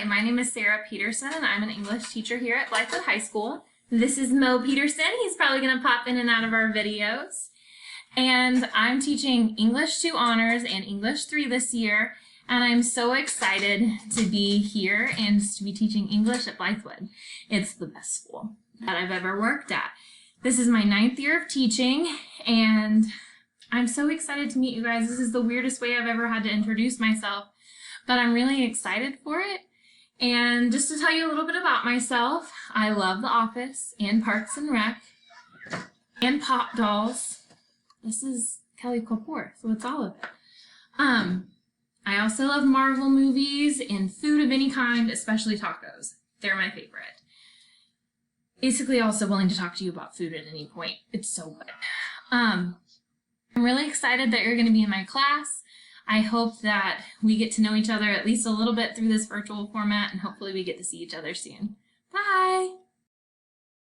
Hi, my name is Sarah Pedersen and I'm an English teacher here at Blythewood High School. This is Mo Pedersen. He's probably going to pop in and out of our videos. And I'm teaching English 2 Honors and English 3 this year. And I'm so excited to be here and to be teaching English at Blythewood. It's the best school that I've ever worked at. This is my 9th year of teaching and I'm so excited to meet you guys. This is the weirdest way I've ever had to introduce myself, but I'm really excited for it. And just to tell you a little bit about myself, I love The Office and Parks and Rec and Pop Dolls. This is Kelly Kapoor, so it's all of it. I also love Marvel movies and food of any kind, especially tacos. They're my favorite. Basically also willing to talk to you about food at any point. It's so good. I'm really excited that you're going to be in my class. I hope that we get to know each other at least a little bit through this virtual format, and hopefully we get to see each other soon. Bye!